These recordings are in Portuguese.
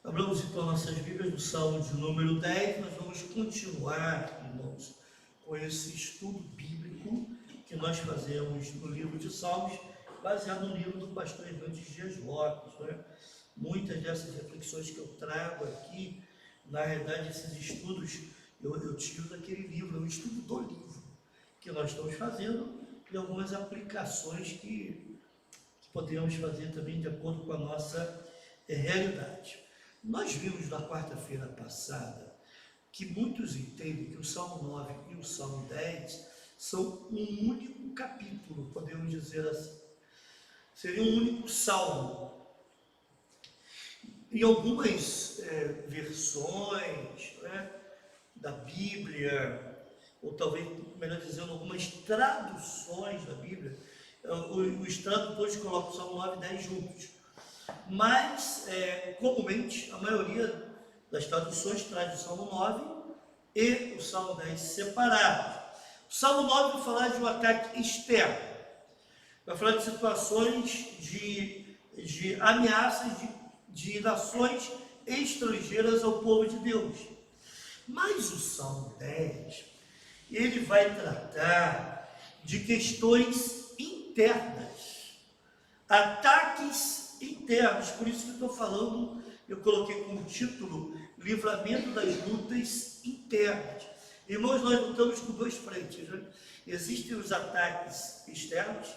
Abramos então nossas Bíblias no Salmo de número 10, nós vamos continuar, irmãos, com esse estudo bíblico que nós fazemos no livro de Salmos, baseado no livro do pastor Hernandes Dias Lopes, né? Muitas dessas reflexões que eu trago aqui, na realidade, esses estudos, eu tiro daquele livro, eu estudo do livro que nós estamos fazendo e algumas aplicações que podemos fazer também de acordo com a nossa realidade. Nós vimos na quarta-feira passada que muitos entendem que o Salmo 9 e o Salmo 10 são um único capítulo, podemos dizer assim. Seria um único salmo. Em algumas versões da Bíblia, ou talvez, melhor dizendo, algumas traduções da Bíblia, os tradutores colocam o Salmo 9 e 10 juntos. Mas, comumente, a maioria das traduções traz o Salmo 9 e o Salmo 10 separados. O Salmo 9 vai falar de um ataque externo, vai falar de situações de ameaças de nações estrangeiras ao povo de Deus. Mas o Salmo 10, ele vai tratar de questões internas, ataques internos. Por isso que eu estou falando, eu coloquei como título Livramento das Lutas Internas. Irmãos, nós lutamos com dois frentes, né? Existem os ataques externos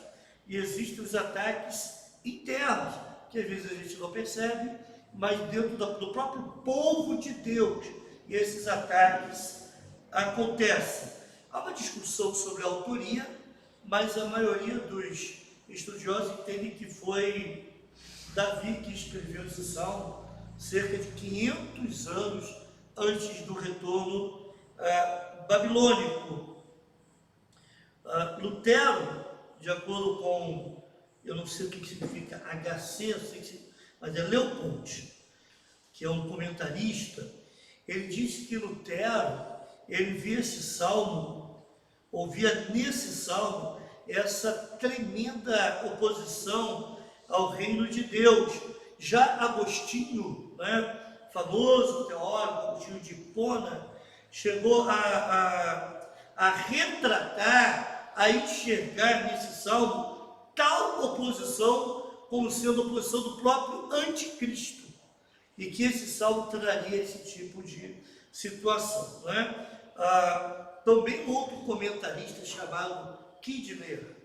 e existem os ataques internos, que às vezes a gente não percebe, mas dentro do próprio povo de Deus, esses ataques acontecem. Há uma discussão sobre a autoria, mas a maioria dos estudiosos entendem que foi Davi que escreveu esse salmo cerca de 500 anos antes do retorno babilônico. Lutero, de acordo com, eu não sei o que significa HC, eu sei que, mas é Leopold, que é um comentarista, ele disse que Lutero, ele via esse salmo, ouvia nesse salmo, essa tremenda oposição ao reino de Deus. Já Agostinho, famoso teólogo, Agostinho de Hipona, chegou a retratar, a enxergar nesse salmo tal oposição como sendo oposição do próprio anticristo, e que esse salmo traria esse tipo de situação. Também um outro comentarista chamado Kidner,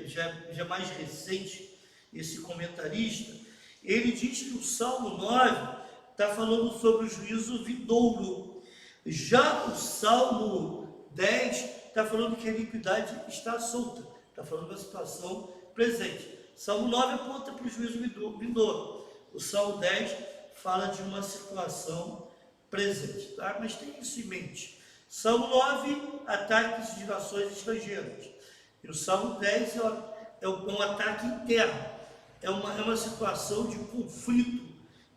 já mais recente, esse comentarista, ele diz que o Salmo 9 está falando sobre o juízo vindouro. Já o Salmo 10 está falando que a iniquidade está solta, está falando da situação presente. O Salmo 9 aponta para o juízo vindouro. O Salmo 10 fala de uma situação presente, tá? Mas tem isso em mente. Salmo 9, ataques de nações estrangeiras. E o Salmo 10 é um ataque interno. É uma situação de conflito,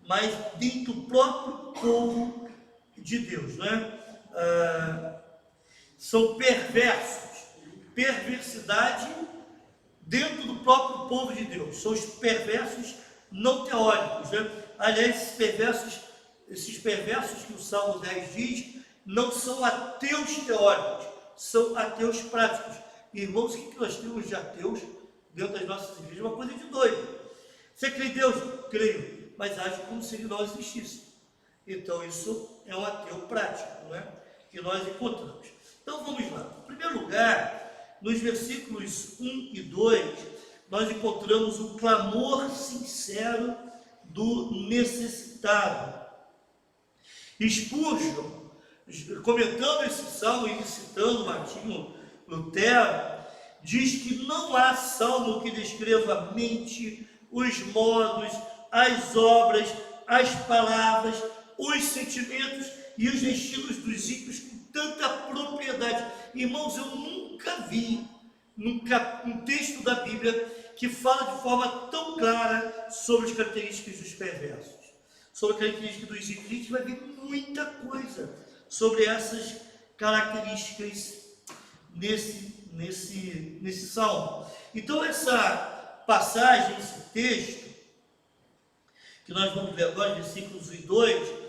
mas dentro do próprio povo de Deus, são perversos, perversidade dentro do próprio povo de Deus. São os perversos não teóricos, Aliás, esses perversos que o Salmo 10 diz, não são ateus teóricos, são ateus práticos. Irmãos, o que nós temos de ateus dentro das nossas igrejas? É uma coisa de doido. Você crê em Deus? Creio, mas age como se ele não existisse. Então isso é um ateu prático, que nós encontramos. Então vamos lá. Em primeiro lugar, nos versículos 1 e 2, nós encontramos um clamor sincero do necessitado. Spurgeon, comentando esse salmo e citando Martinho Lutero, diz que não há salmo que descreva a mente, os modos, as obras, as palavras, os sentimentos e os destinos dos ímpios com tanta propriedade. Irmãos, eu nunca vi um texto da Bíblia que fala de forma tão clara sobre as características dos perversos, sobre a característica dos ímpios. A gente vai ver muita coisa sobre essas características nesse salmo. Então essa passagem, esse texto, que nós vamos ver agora, versículos 1 e 2,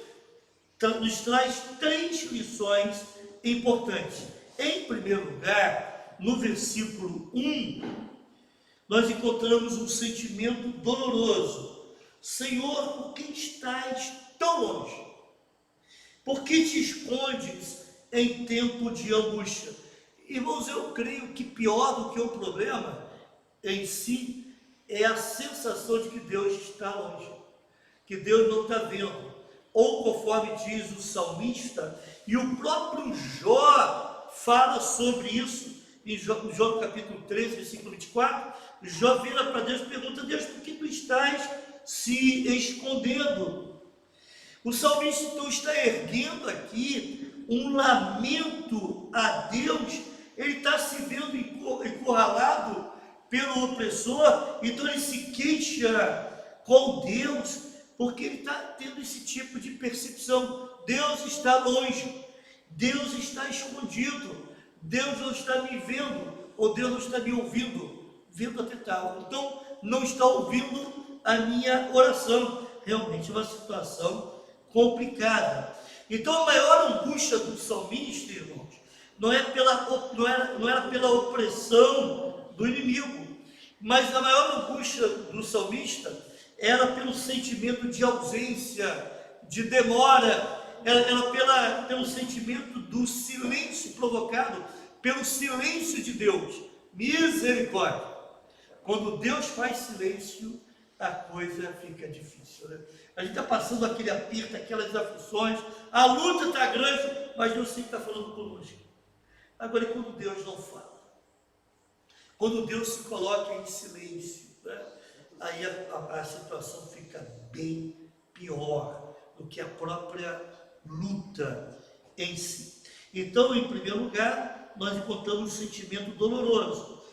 nos traz 3 lições importantes. Em primeiro lugar, no versículo 1, nós encontramos um sentimento doloroso. Senhor, por que estás tão longe? Por que te escondes em tempo de angústia? Irmãos, eu creio que pior do que o problema em si é a sensação de que Deus está longe, que Deus não está vendo. Ou conforme diz o salmista, e o próprio Jó fala sobre isso, em Jó capítulo 13, versículo 24, Jó vira para Deus e pergunta: Deus, por que tu estás se escondendo? O salmista então está erguendo aqui um lamento a Deus. Ele está se vendo encurralado pelo opressor, então ele se queixa com Deus, porque ele está tendo esse tipo de percepção. Deus está longe, Deus está escondido, Deus não está me vendo, ou Deus não está me ouvindo, vendo até tal, então não está ouvindo a minha oração. Realmente é uma situação complicada. Então a maior angústia do salmista, irmãos, não era pela opressão do inimigo, mas a maior angústia do salmista era pelo sentimento de ausência, de demora, era pelo sentimento do silêncio provocado pelo silêncio de Deus. Misericórdia! Quando Deus faz silêncio, a coisa fica difícil, né? A gente está passando aquele aperto, aquelas aflições, a luta está grande, mas Deus sempre está falando conosco. Agora, quando Deus não fala, quando Deus se coloca em silêncio, né? Aí a situação fica bem pior do que a própria luta em si. Então, em primeiro lugar, nós encontramos um sentimento doloroso.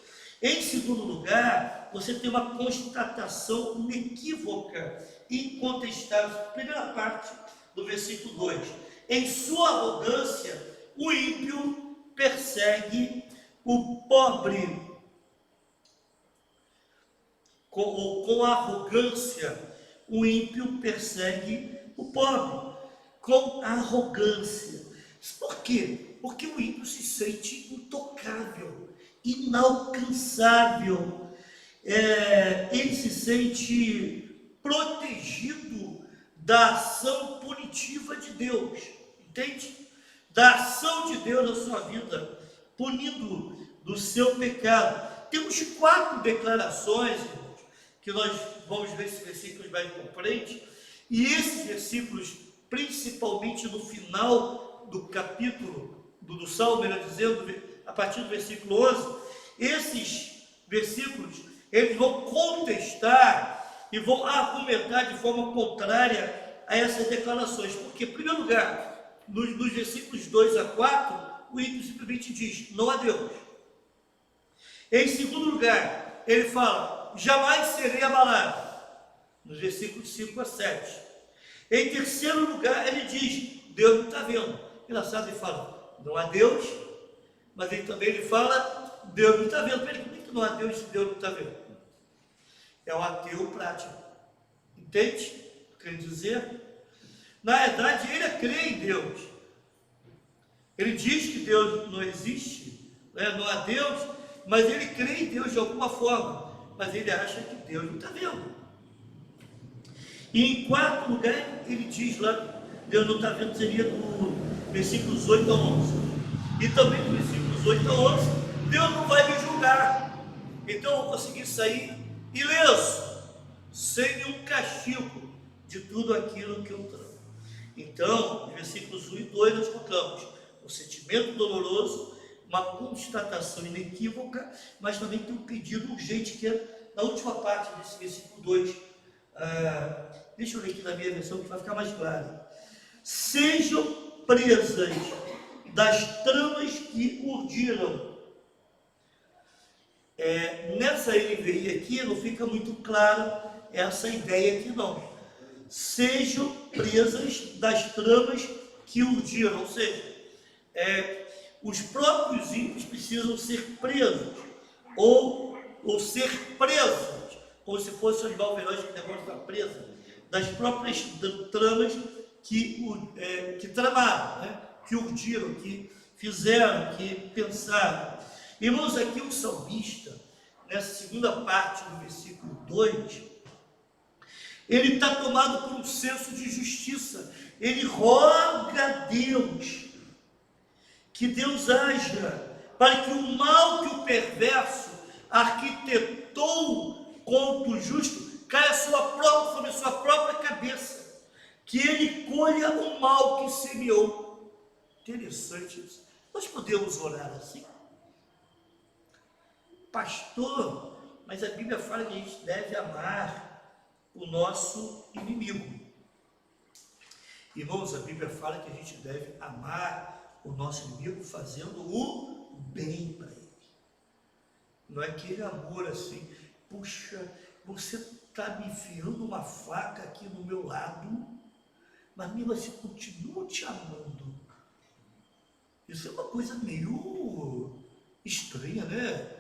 Em segundo lugar, você tem uma constatação inequívoca, incontestável. Primeira parte do versículo 2. Em sua arrogância, o ímpio persegue o pobre. Com arrogância, o ímpio persegue o pobre. Com arrogância. Por quê? Porque o ímpio se sente intocável, inalcançável. Ele se sente protegido da ação punitiva de Deus. Entende? Da ação de Deus na sua vida, punindo do seu pecado. Temos 4 declarações, irmãos, que nós vamos ver esses versículos mais para frente, e esses versículos, principalmente no final do capítulo, do Salmo, melhor dizendo, a partir do versículo 11, esses versículos, eles vão contestar e vão argumentar de forma contrária a essas declarações. Porque, em primeiro lugar, nos versículos 2 a 4, o ímpio simplesmente diz: não há Deus. Em segundo lugar, ele fala: jamais serei abalado, nos versículos 5 a 7. Em terceiro lugar, ele diz: Deus não está vendo. Engraçado, ele fala: não há Deus, mas ele fala: Deus não está vendo. Como é que não há Deus se Deus não está vendo? É um ateu prático. Entende o que eu quero dizer? Na verdade, ele crê em Deus. Ele diz que Deus não existe, né? Não há Deus, mas ele crê em Deus de alguma forma. Mas ele acha que Deus não está vendo. E em quarto lugar, ele diz lá: Deus não está vendo, seria do versículos 8 a 11. E também do versículos 8 a 11, Deus não vai me julgar. Então eu vou conseguir sair ileso, sem nenhum castigo de tudo aquilo que eu trago. Então, nos versículos 1 e 2, nós encontramos um sentimento doloroso, uma constatação inequívoca, mas também tem um pedido urgente, que é na última parte desse versículo 2. Deixa eu ler aqui na minha versão, que vai ficar mais claro. Sejam presas das tramas que urdiram. Nessa NVI aqui não fica muito claro essa ideia aqui não. Sejam presas das tramas que urdiram, ou seja, os próprios ímpios precisam ser presos, ou ser presos, como se fosse um animal veloz que demora estar preso. das próprias tramas que tramaram, né? Que urdiram, que fizeram, que pensaram. Irmãos, aqui o salmista, nessa segunda parte do versículo 2, ele está tomado por um senso de justiça. Ele roga a Deus que Deus haja para que o mal que o perverso arquitetou contra o justo caia sobre a sua própria cabeça, que ele colha o mal que semeou. Interessante isso. Nós podemos orar assim? Pastor, mas a Bíblia fala que a gente deve amar o nosso inimigo. Irmãos, a Bíblia fala que a gente deve amar o nosso inimigo fazendo o bem para ele. Não é aquele amor assim, puxa, você está me enfiando uma faca aqui no meu lado, mas mesmo assim continua te amando. Isso é uma coisa meio estranha, né?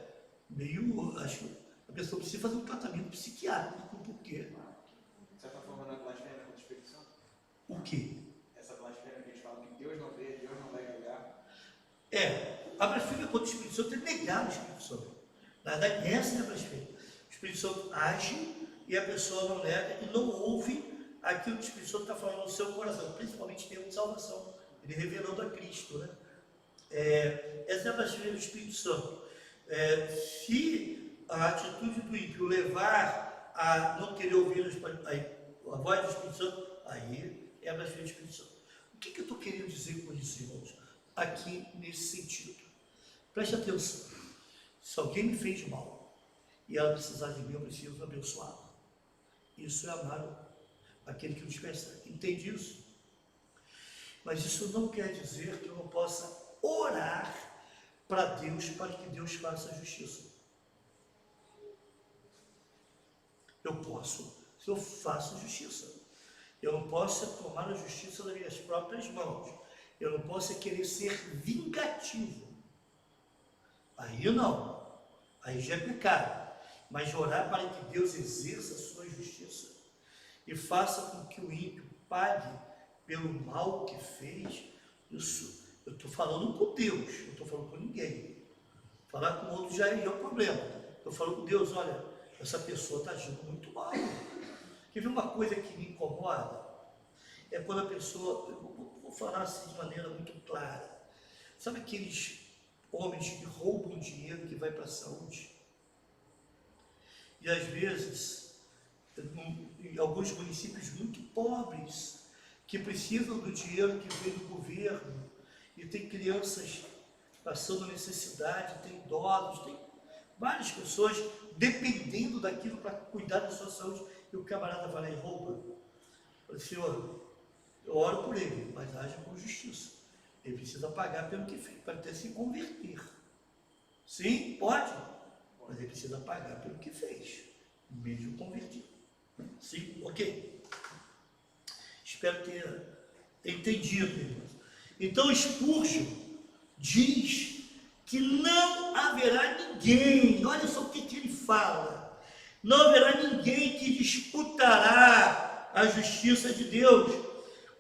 Acho que a pessoa precisa fazer um tratamento psiquiátrico, por quê? Você está falando da blasfêmia contra o Espírito Santo? O quê? Essa blasfêmia que a gente fala que Deus não vê, Deus não vai julgar. A blasfêmia contra o Espírito Santo é negar o Espírito Santo. Na verdade, essa é a blasfêmia. O Espírito Santo age e a pessoa não nega e não ouve aquilo que o Espírito Santo está falando no seu coração, principalmente em termos de salvação, ele revelando a Cristo, né? Essa é a blasfêmia do Espírito Santo. Se a atitude do ímpio levar a não querer ouvir a voz do Espírito Santo, aí é a blasfêmia do Espírito Santo. O que eu estou querendo dizer com isso, irmãos? Aqui nesse sentido. Preste atenção. Se alguém me fez mal e ela precisar de mim, eu preciso abençoá-la. Isso é amar aquele que nos persegue. Entende isso? Mas isso não quer dizer que eu não possa orar para Deus, para que Deus faça a justiça. Eu posso, se eu faço justiça. Eu não posso tomar a justiça das minhas próprias mãos. Eu não posso querer ser vingativo. Aí não. Aí já é pecado. Mas orar para que Deus exerça a sua justiça e faça com que o ímpio pague pelo mal que fez, isso eu estou falando com Deus, não estou falando com ninguém. Falar com outro já é o problema. Eu falo com Deus, olha, essa pessoa está agindo muito mal. Quer ver uma coisa que me incomoda? É quando a pessoa, eu vou falar assim de maneira muito clara, sabe aqueles homens que roubam dinheiro que vai para a saúde? E às vezes, em alguns municípios muito pobres, que precisam do dinheiro que vem do governo, e tem crianças passando necessidade, tem idosos, tem várias pessoas dependendo daquilo para cuidar da sua saúde, e o camarada vai lá e rouba. Fala, Senhor, eu oro por ele, mas haja com justiça. Ele precisa pagar pelo que fez, para até se converter. Sim, pode, mas ele precisa pagar pelo que fez, mesmo convertido. Sim, ok. Espero ter entendido, irmãos. Então Spurgeon diz que não haverá ninguém, olha só o que ele fala, não haverá ninguém que disputará a justiça de Deus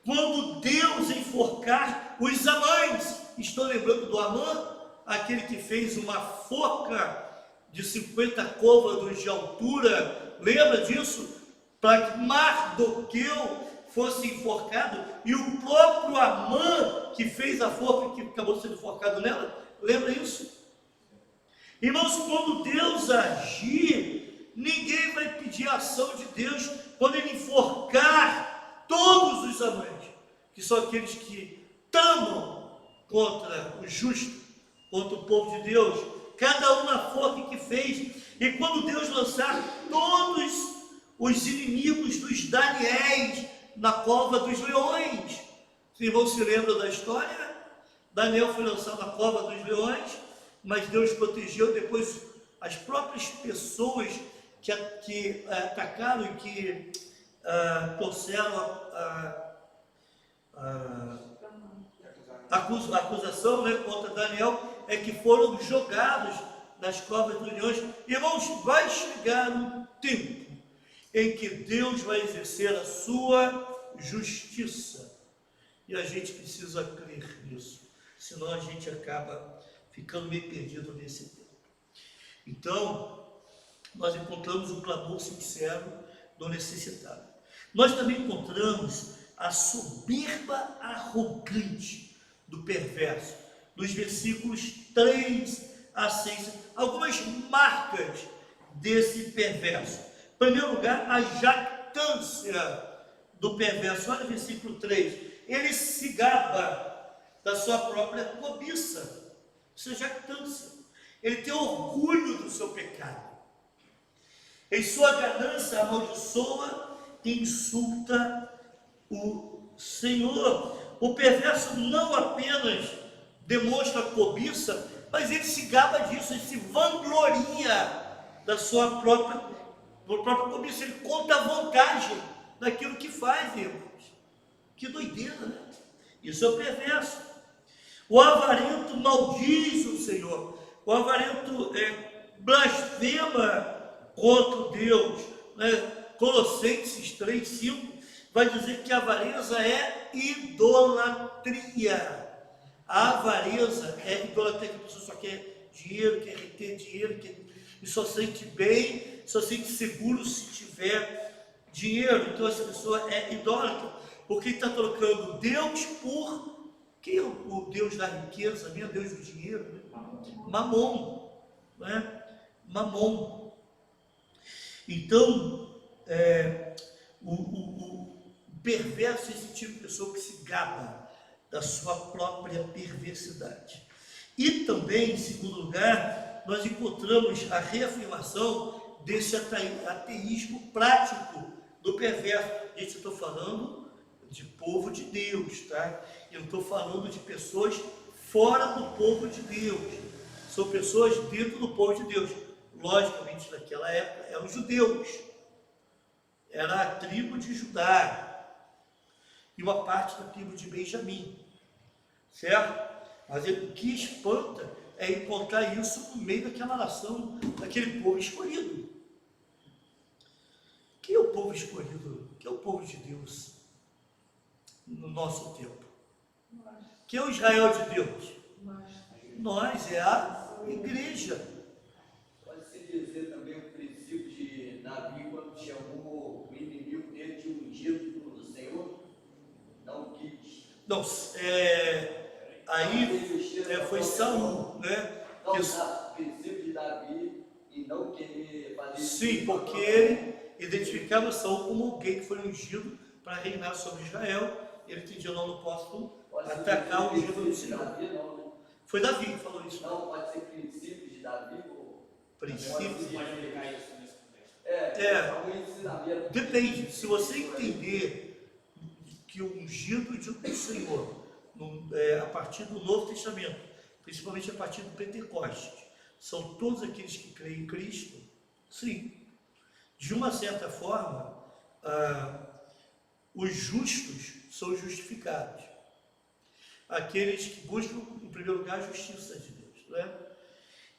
quando Deus enforcar os Amãs. Estou lembrando do Amã, aquele que fez uma forca de 50 côvados de altura, lembra disso? Para que Mardoqueu fosse enforcado, e o próprio Amã que fez a forca que acabou sendo enforcado nela, lembra isso? Irmãos, quando Deus agir, ninguém vai pedir a ação de Deus quando ele enforcar todos os Amãs, que são aqueles que tramam contra o justo, contra o povo de Deus, cada um na forca que fez. E quando Deus lançar todos os inimigos dos Daniéis na cova dos leões, os irmãos se lembram da história? Daniel foi lançado na cova dos leões, mas Deus protegeu. Depois as próprias pessoas que atacaram e que trouxeram a acusação, né, contra Daniel, é que foram jogados nas covas dos leões. Irmãos, vai chegar um tempo em que Deus vai exercer a sua justiça. E a gente precisa crer nisso, senão a gente acaba ficando meio perdido nesse tempo. Então, nós encontramos o clamor sincero do necessitado. Nós também encontramos a soberba arrogante do perverso, nos versículos 3 a 6, algumas marcas desse perverso. Em primeiro lugar, a jactância do perverso. Olha o versículo 3. Ele se gaba da sua própria cobiça. Isso é jactância. Ele tem orgulho do seu pecado. Em sua ganância amaldiçoa e insulta o Senhor. O perverso não apenas demonstra cobiça, mas ele se gaba disso, ele se vangloria da sua própria cobiça. Ele conta a vantagem daquilo que faz, irmãos. Que doideira, né? Isso é o perverso. O avarento maldiz o Senhor. O avarento blasfema contra Deus, né? Colossenses 3:5 vai dizer que a avareza é idolatria. A avareza é idolatria, que a pessoa só quer dinheiro, quer reter dinheiro, e só sente bem, só sente seguro se tiver dinheiro. Então essa pessoa é idólatra, porque está trocando Deus por quem é o Deus da riqueza, meu Deus do dinheiro, né? Mamon, né? Mamon. Então, o perverso é esse tipo de pessoa que se gaba da sua própria perversidade. E também, em segundo lugar, nós encontramos a reafirmação desse ateísmo prático do perverso. Gente, eu estou falando de povo de Deus, tá? Eu estou falando de pessoas fora do povo de Deus. São pessoas dentro do povo de Deus. Logicamente, naquela época, eram os judeus. Era a tribo de Judá e uma parte da tribo de Benjamim, certo? Mas o que espanta é encontrar isso no meio daquela nação, daquele povo escolhido. Quem é o povo escolhido? Quem é o povo de Deus no nosso tempo? Quem é o Israel de Deus? Nós, é a igreja. Pode-se dizer também o princípio de Davi, quando chamou o inimigo dele de ungido do Senhor? Não quis. Não, aí foi Saul, né? Não, o princípio de Davi e não querer fazer isso. Sim, porque ele identificava Saul como alguém que foi ungido para reinar sobre Israel. Ele entendia, não posso atacar o ungido do Senhor. Davi, não, né? Foi Davi que falou isso. Não, pode ser princípio de Davi ou... Princípio. Pode aplicar isso nesse contexto. Depende. Se você entender que o ungido do Senhor, a partir do Novo Testamento, principalmente a partir do Pentecostes, são todos aqueles que creem em Cristo, sim. De uma certa forma, os justos são justificados. Aqueles que buscam, em primeiro lugar, a justiça de Deus, né?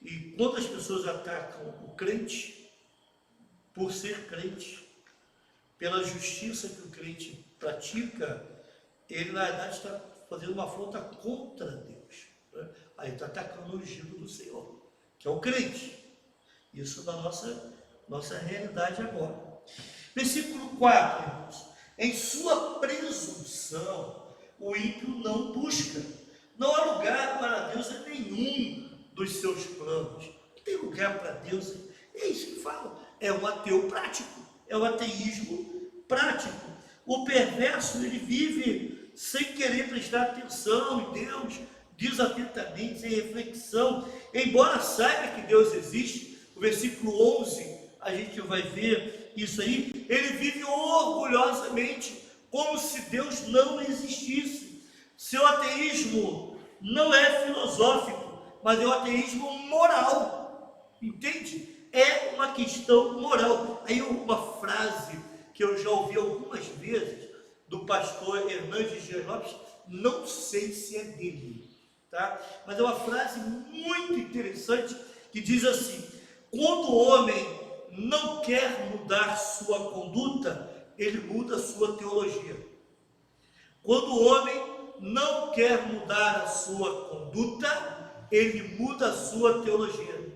E quando as pessoas atacam o crente, por ser crente, pela justiça que o crente pratica, ele na verdade está fazendo uma afronta contra Deus, né? Aí está atacando o ungido do Senhor, que é o crente. Isso na nossa realidade agora. Versículo 4, irmãos. Em sua presunção, o ímpio não busca. Não há lugar para Deus em nenhum dos seus planos. Não tem lugar para Deus. É isso que fala. É um ateu prático. É um ateísmo prático. O perverso, ele vive sem querer prestar atenção em Deus, desatentamente, sem reflexão. Embora saiba que Deus existe, o versículo 11, a gente vai ver isso aí, ele vive orgulhosamente, como se Deus não existisse. Seu ateísmo não é filosófico, mas é um ateísmo moral, entende? É uma questão moral. Aí uma frase que eu já ouvi algumas vezes do pastor Hernandes Dias Lopes, não sei se é dele, tá? Mas é uma frase muito interessante que diz assim: quando o homem não quer mudar sua conduta, ele muda sua teologia. Quando o homem não quer mudar a sua conduta, ele muda a sua teologia.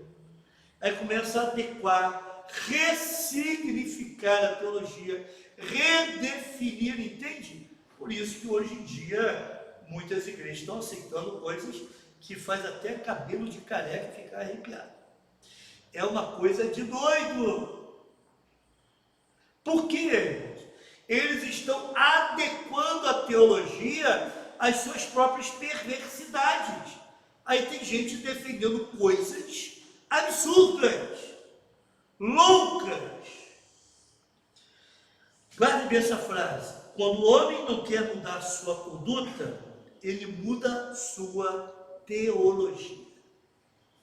Aí começa a adequar, ressignificar a teologia, redefinir, entende? Por isso que hoje em dia muitas igrejas estão aceitando coisas que faz até cabelo de careca ficar arrepiado. É uma coisa de doido. Por quê, irmãos? Eles estão adequando a teologia às suas próprias perversidades. Aí tem gente defendendo coisas absurdas, loucas. Guarde bem essa frase. Quando o homem não quer mudar sua conduta, ele muda sua teologia.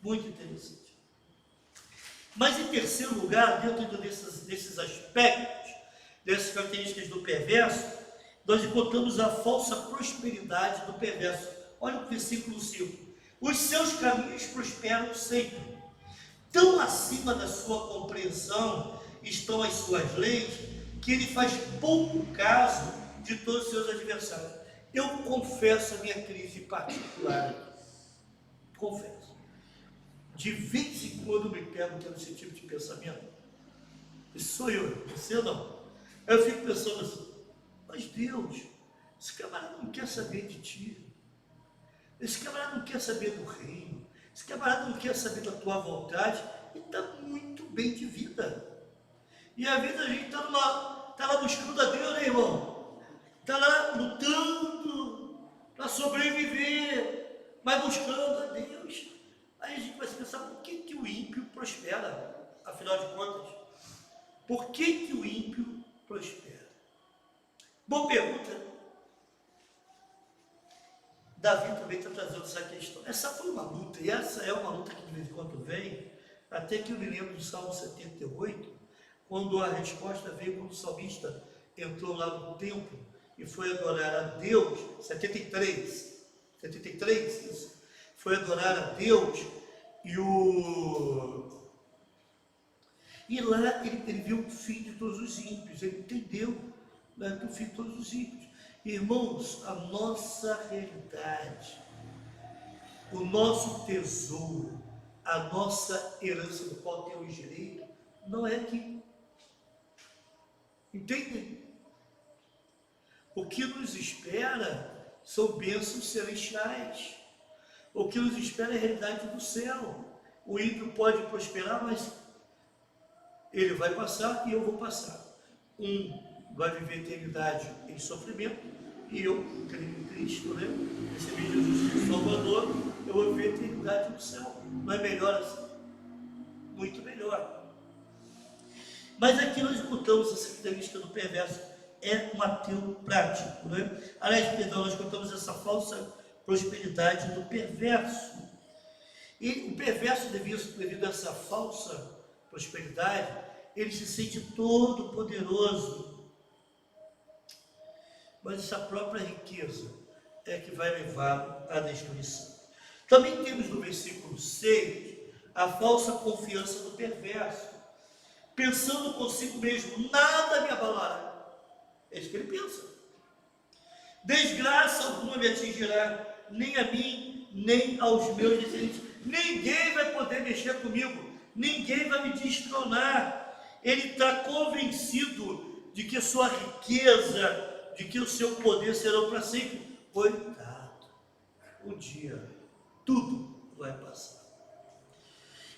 Muito interessante. Mas em terceiro lugar, dentro desses aspectos, dessas características do perverso, nós encontramos a falsa prosperidade do perverso. Olha o versículo 5. Os seus caminhos prosperam sempre. Tão acima da sua compreensão estão as suas leis, que ele faz pouco caso de todos os seus adversários. Eu confesso a minha crise particular. Confesso. De vez em quando me pego tendo esse tipo de pensamento. Isso sou eu, você não. Eu fico pensando assim, mas Deus, esse camarada não quer saber de ti. Esse camarada não quer saber do reino. Esse camarada não quer saber da tua vontade. E está muito bem de vida. E a vida a gente está lá buscando a Deus, né, irmão? Está lá lutando para sobreviver, mas buscando a Deus. Aí a gente vai se pensar, por que o ímpio prospera? Afinal de contas, por que o ímpio prospera? Boa pergunta. Davi também está trazendo essa questão. Essa foi uma luta, e essa é uma luta que de vez em quando vem, até que eu me lembro do Salmo 78, quando a resposta veio quando o salmista entrou lá no templo e foi adorar a Deus, 73, isso. Foi adorar a Deus e lá ele viu o fim de todos os ímpios, ele entendeu, né, que o fim de todos os ímpios. Irmãos, a nossa realidade, o nosso tesouro, a nossa herança do qual temos direito, não é aqui. Entendem? O que nos espera são bênçãos celestiais. O que nos espera é a realidade do céu. O ímpio pode prosperar, mas ele vai passar e eu vou passar. Um vai viver a eternidade em sofrimento e eu, creio em Cristo, né? Recebi Jesus como Salvador, eu vou viver a eternidade no céu. Não é melhor assim? Muito melhor. Mas aqui nós encontramos essa característica do perverso. É um ateu prático, né? Aliás, perdão, nós encontramos essa falsa prosperidade do perverso. E o perverso, devido a essa falsa prosperidade, ele se sente todo poderoso. Mas essa própria riqueza é que vai levá-lo à destruição. Também temos no versículo 6 a falsa confiança do perverso, pensando consigo mesmo, nada me abalará. É isso que ele pensa. Desgraça alguma me atingirá, nem a mim, nem aos meus descendentes. Ninguém vai poder mexer comigo, ninguém vai me destronar. Ele está convencido de que sua riqueza, de que o seu poder serão para sempre. Coitado, um dia tudo vai passar.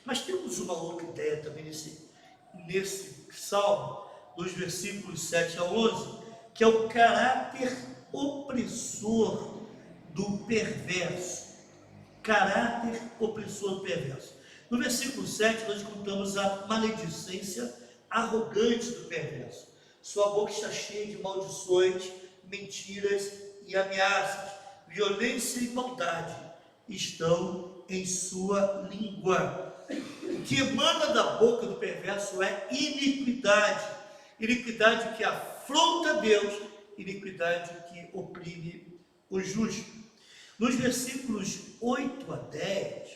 Mas temos uma outra ideia também nesse salmo, dos versículos 7 a 11, que é o caráter opressor do perverso. Caráter opressor do perverso. No versículo 7, nós encontramos a maledicência arrogante do perverso. Sua boca está cheia de maldições, mentiras e ameaças. Violência e maldade estão em sua língua. O que emana da boca do perverso é iniquidade. Iniquidade que afronta a Deus, iniquidade que oprime o justo. Nos versículos 8 a 10,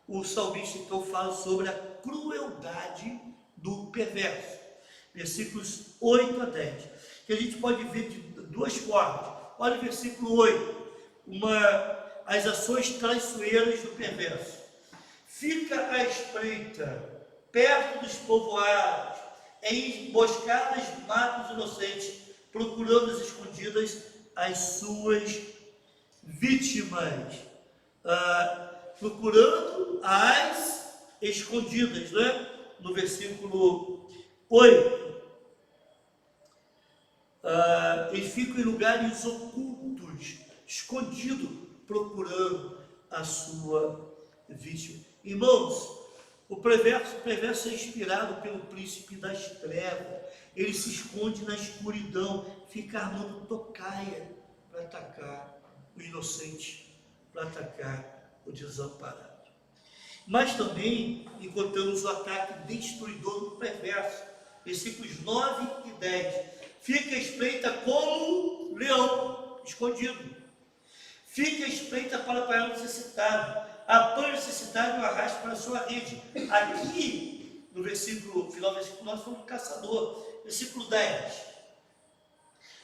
o salmista então fala sobre a crueldade do perverso. Versículos 8 a 10. Que a gente pode ver de duas formas. Olha o versículo 8. As ações traiçoeiras do perverso. Fica à espreita, perto dos povoados, em emboscadas de matos inocentes, procurando as escondidas as suas vítimas. Procurando as escondidas, né? No versículo 8. Eles ficam em lugares ocultos, escondidos, procurando a sua vítima. Irmãos, o perverso é inspirado pelo príncipe das trevas. Ele se esconde na escuridão, fica armando tocaia para atacar o inocente, para atacar o desamparado. Mas também encontramos o ataque destruidor do perverso. Versículos 9 e 10. Fica à espreita como leão, escondido. Fica à espreita para apanhar o necessitado. Apanha o necessitado e o arrasta para a sua rede. Aqui, no versículo, final do versículo 9, foi um caçador. Versículo 10.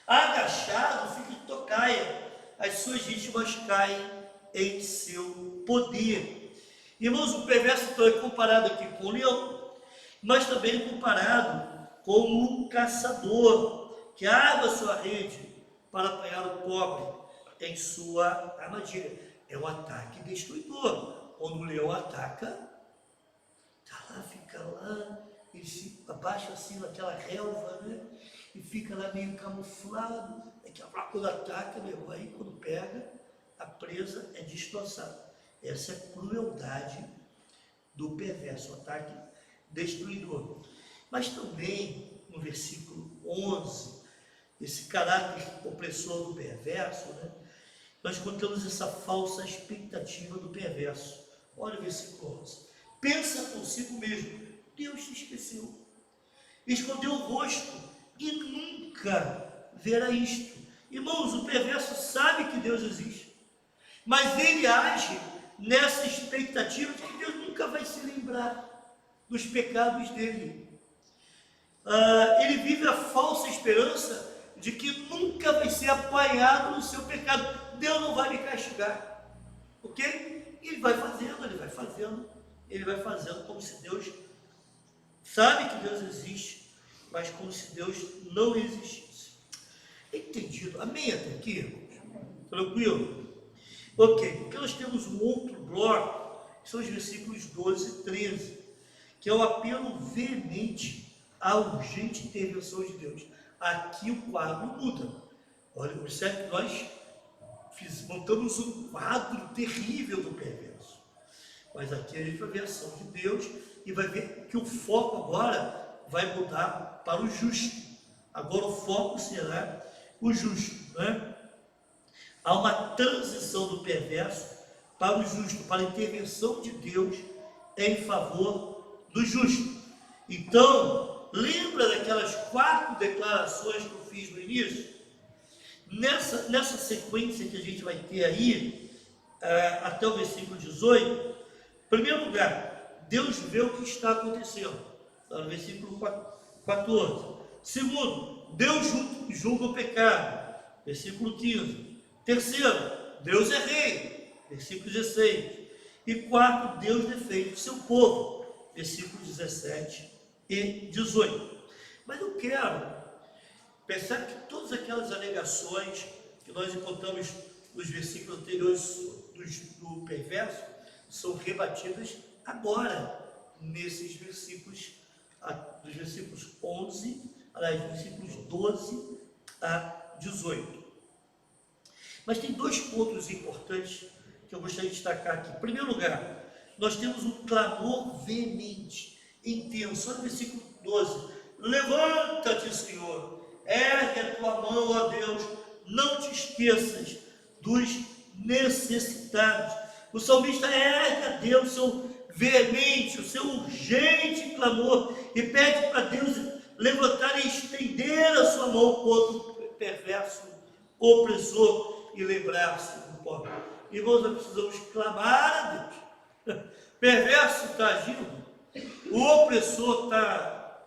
Agachado, fica em tocaia. As suas vítimas caem em seu poder. Irmãos, o perverso então é comparado aqui com o leão, mas também é comparado com o caçador, que arma sua rede para apanhar o pobre em sua armadilha. É um ataque destruidor. Quando o leão ataca, fica lá, ele se abaixa assim naquela relva, né? E fica lá meio camuflado. Quando ataca, meu, aí quando pega, a presa é destroçada. Essa é a crueldade do perverso, o ataque destruidor. Mas também, no versículo 11, esse caráter opressor do perverso, né? Nós encontramos essa falsa expectativa do perverso. Olha o versículo 11. Pensa consigo mesmo, Deus se esqueceu, escondeu o rosto e nunca verá isto. Irmãos, o perverso sabe que Deus existe, mas ele age nessa expectativa de que Deus nunca vai se lembrar dos pecados dele. Ele vive a falsa esperança de que nunca vai ser apanhado no seu pecado. Deus não vai me castigar, ok? Ele vai fazendo como se Deus sabe que Deus existe, mas como se Deus não existisse. Entendido? Amém até aqui, irmãos? Tranquilo? Ok, porque nós temos um outro bloco, que são os versículos 12 e 13, que é o apelo veemente à urgente intervenção de Deus. Aqui o quadro muda. Olha, observe que nós montamos um quadro terrível do perverso. Mas aqui a gente vai ver a ação de Deus e vai ver que o foco agora vai mudar para o justo. Agora o foco será o justo, né? Há uma transição do perverso para o justo, para a intervenção de Deus em favor do justo. Então, lembra daquelas 4 declarações que eu fiz no início? Nessa sequência que a gente vai ter aí, até o versículo 18, em primeiro lugar, Deus vê o que está acontecendo, no versículo 14. Segundo, Deus julga o pecado, versículo 15. Terceiro, Deus é rei, versículo 16. E quarto, Deus defende o seu povo, versículos 17 e 18. Mas eu quero pensar que todas aquelas alegações que nós encontramos nos versículos anteriores do perverso são rebatidas agora, nesses versículos, dos versículos 11, versículos 12 a 18. Mas tem 2 pontos importantes que eu gostaria de destacar aqui. Em primeiro lugar, nós temos um clamor veemente, intenso. Olha o versículo 12. Levanta-te, Senhor, ergue a tua mão, ó Deus, não te esqueças dos necessitados. O salmista ergue a Deus o seu veemente, o seu urgente clamor e pede para Deus levantar e estender a sua mão contra o perverso opressor e lembrar-se do pobre. Irmãos, nós precisamos clamar a Deus. Perverso está agindo, o opressor está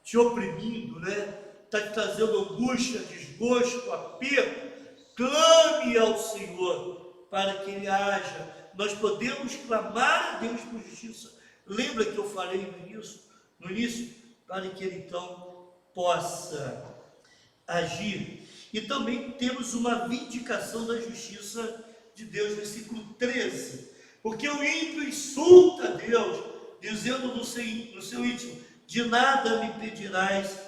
te oprimindo, né? Está te trazendo angústia, desgosto, aperto, clame ao Senhor para que Ele haja. Nós podemos clamar a Deus por justiça. Lembra que eu falei no início, para que Ele então possa agir. E também temos uma vindicação da justiça de Deus, versículo 13. Porque o ímpio insulta a Deus, dizendo no seu íntimo: de nada me pedirás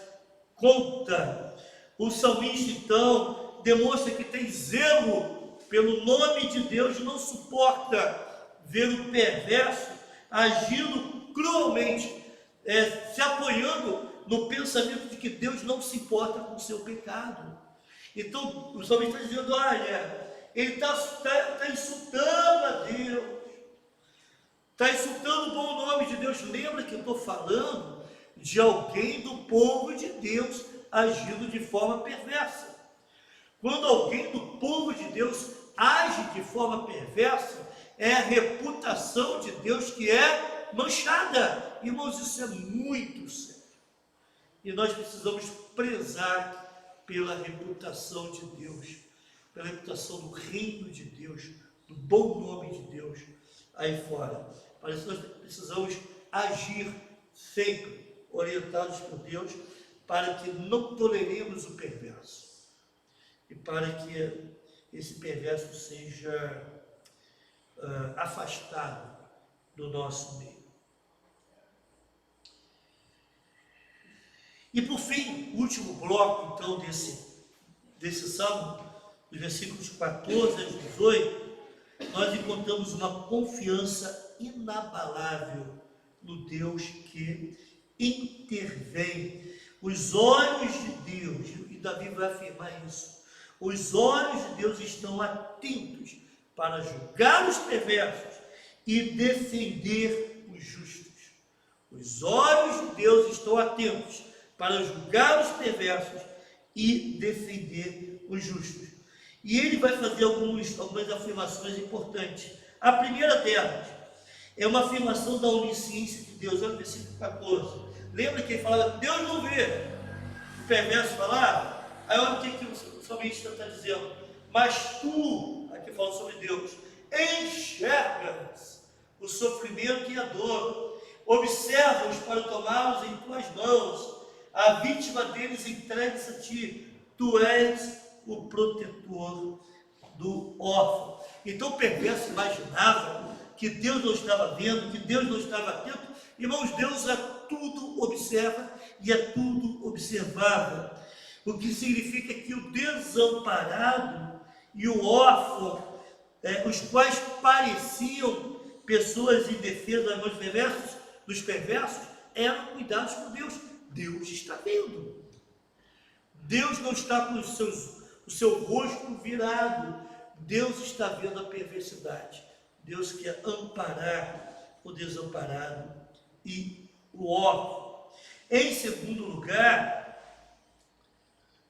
conta. O salmista então demonstra que tem zelo pelo nome de Deus, não suporta ver o perverso agindo cruelmente, se apoiando no pensamento de que Deus não se importa com o seu pecado. Então o salmista está dizendo: olha, ele está insultando a Deus, está insultando o bom nome de Deus. Lembra que eu estou falando de alguém do povo de Deus agindo de forma perversa. Quando alguém do povo de Deus age de forma perversa, é a reputação de Deus que é manchada. Irmãos, isso é muito sério. E nós precisamos prezar pela reputação de Deus, pela reputação do reino de Deus, do bom nome de Deus aí fora. Para isso nós precisamos agir sempre orientados por Deus, para que não toleremos o perverso e para que esse perverso seja afastado do nosso meio. E por fim, o último bloco então desse salmo, dos versículos 14 a 18, nós encontramos uma confiança inabalável no Deus que intervém. Os olhos de Deus, e Davi vai afirmar isso, os olhos de Deus estão atentos para julgar os perversos e defender os justos. Os olhos de Deus estão atentos para julgar os perversos e defender os justos. E ele vai fazer algumas afirmações importantes. A primeira delas é uma afirmação da onisciência de Deus. Olha o versículo 14. Lembra que ele falava: Deus não vê o perverso falar? Aí olha o que o salmista está dizendo: mas tu, aqui fala sobre Deus, enxergas o sofrimento e a dor, observa-os para tomá-los em tuas mãos, a vítima deles entregues a ti, tu és o protetor do órfão. Então o perverso imaginava que Deus não estava vendo, que Deus não estava atento. Irmãos, Deus a tudo observa e a tudo observava. O que significa que o desamparado e o órfão, os quais pareciam pessoas indefesas dos perversos, eram cuidados por Deus. Deus está vendo. Deus não está com o seu rosto virado. Deus está vendo a perversidade. Deus quer amparar o desamparado e o órfão. Em segundo lugar,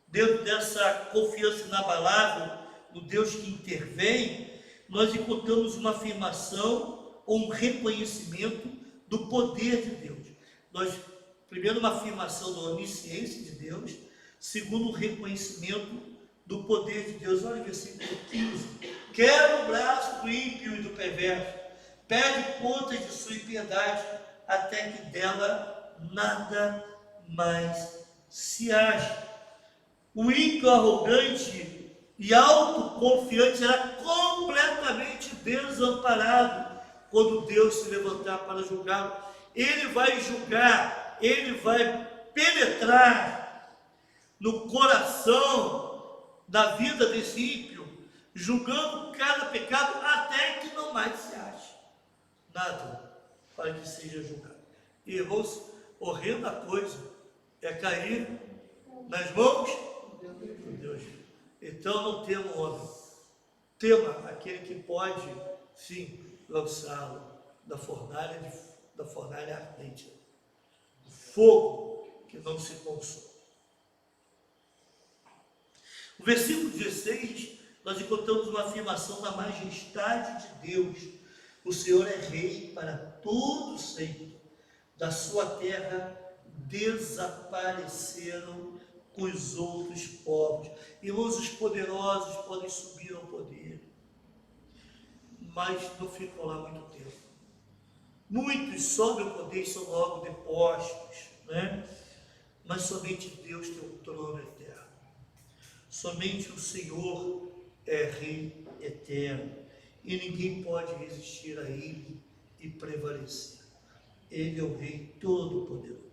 dentro dessa confiança inabalável no Deus que intervém, nós encontramos uma afirmação ou um reconhecimento do poder de Deus. Primeiro, uma afirmação da onisciência de Deus. Segundo, o reconhecimento do poder de Deus. Olha o versículo 15. Quebra o braço do ímpio e do perverso, pede contas de sua impiedade, até que dela nada mais se ache. O ímpio arrogante e autoconfiante será completamente desamparado quando Deus se levantar para julgá-lo. Ele vai julgar, ele vai penetrar no coração da vida desse ímpio, julgando cada pecado até que não mais se ache nada para que seja julgado. E, irmãos, horrenda coisa é cair nas mãos de Deus. Então não tema o homem, tema aquele que pode sim lançá-lo da fornalha ardente, do fogo que não se consome. No versículo 16, nós encontramos uma afirmação da majestade de Deus. O Senhor é rei para todo sempre, da sua terra desapareceram os outros povos. Irmãos, os poderosos podem subir ao poder, mas não ficam lá muito tempo. Muitos sobem ao poder e são logo depostos, né? Mas somente Deus tem o trono eterno. Somente o Senhor é Rei eterno. E ninguém pode resistir a Ele e prevalecer. Ele é o Rei Todo-Poderoso.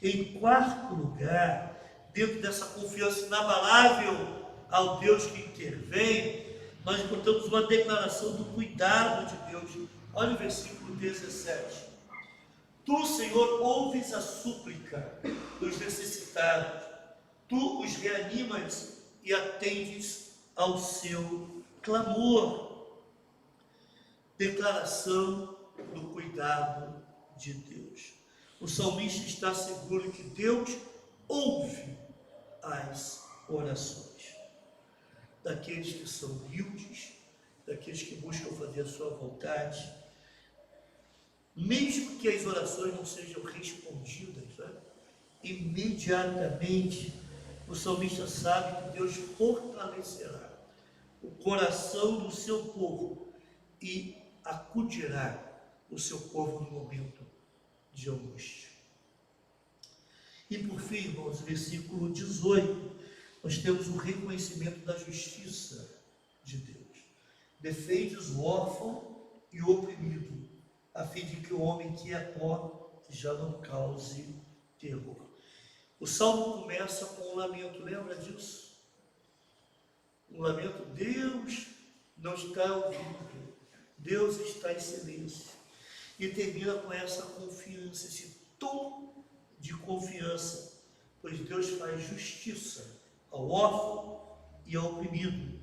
Em quarto lugar, dentro dessa confiança inabalável ao Deus que intervém, nós encontramos uma declaração do cuidado de Deus. Olha o versículo 17. Tu, Senhor, ouves a súplica dos necessitados. Tu os reanimas e atendes ao seu clamor. Declaração do cuidado de Deus. O salmista está seguro que Deus ouve as orações daqueles que são humildes, daqueles que buscam fazer a sua vontade, mesmo que as orações não sejam respondidas, né? Imediatamente o salmista sabe que Deus fortalecerá o coração do seu povo e acudirá o seu povo no momento de angústia. E por fim, irmãos, versículo 18, nós temos o reconhecimento da justiça de Deus. Defendes o órfão e o oprimido, a fim de que o homem que é pó já não cause terror. O salmo começa com um lamento, lembra disso? Um lamento, Deus não está ouvindo, Deus está em silêncio. E termina com essa confiança, esse tom de confiança, pois Deus faz justiça ao órfão e ao oprimido.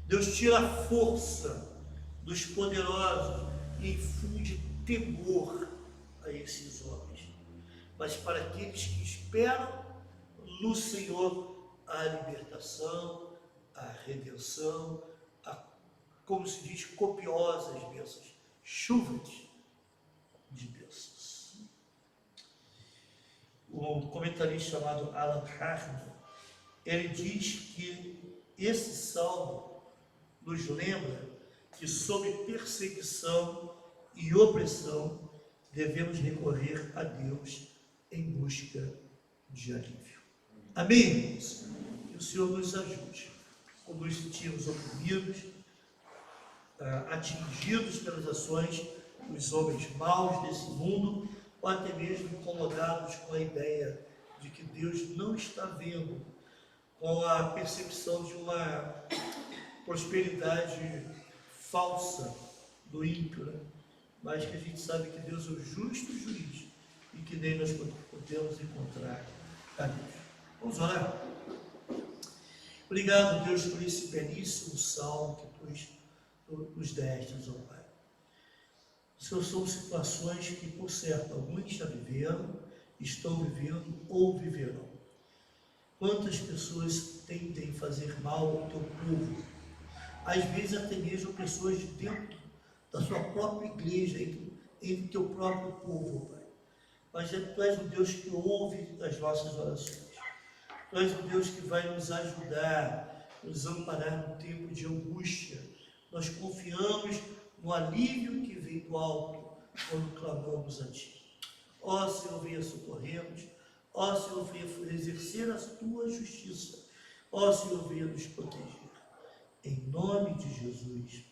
Deus tira a força dos poderosos e infunde temor a esses homens. Mas para aqueles que esperam no Senhor, a libertação, a redenção, como se diz, copiosas bênçãos, chuvas de bênçãos. Um comentarista chamado Alan Hartman, ele diz que esse salmo nos lembra que sob perseguição e opressão devemos recorrer a Deus em busca de alívio. Amém, irmãos? Que o Senhor nos ajude quando nos sentirmos oprimidos, atingidos pelas ações dos homens maus desse mundo, ou até mesmo incomodados com a ideia de que Deus não está vendo, com a percepção de uma prosperidade falsa do ímpio, né? Mas que a gente sabe que Deus é o justo juiz e que nele nós podemos encontrar alívio. Vamos orar? Obrigado, Deus, por esse belíssimo salmo que tu nos destes, ó Pai. Senhor, são situações que, por certo, alguns já viveram, estão vivendo ou viverão. Quantas pessoas tendem a fazer mal ao teu povo? Às vezes até mesmo pessoas de dentro da sua própria igreja, entre o teu próprio povo, Pai. Mas Tu és um Deus que ouve as nossas orações. Tu és um Deus que vai nos ajudar, nos amparar no tempo de angústia. Nós confiamos no alívio que vem do alto quando clamamos a Ti. Ó Senhor, venha socorrer-nos. Ó Senhor, venha exercer a Tua justiça. Ó Senhor, venha nos proteger. Em nome de Jesus.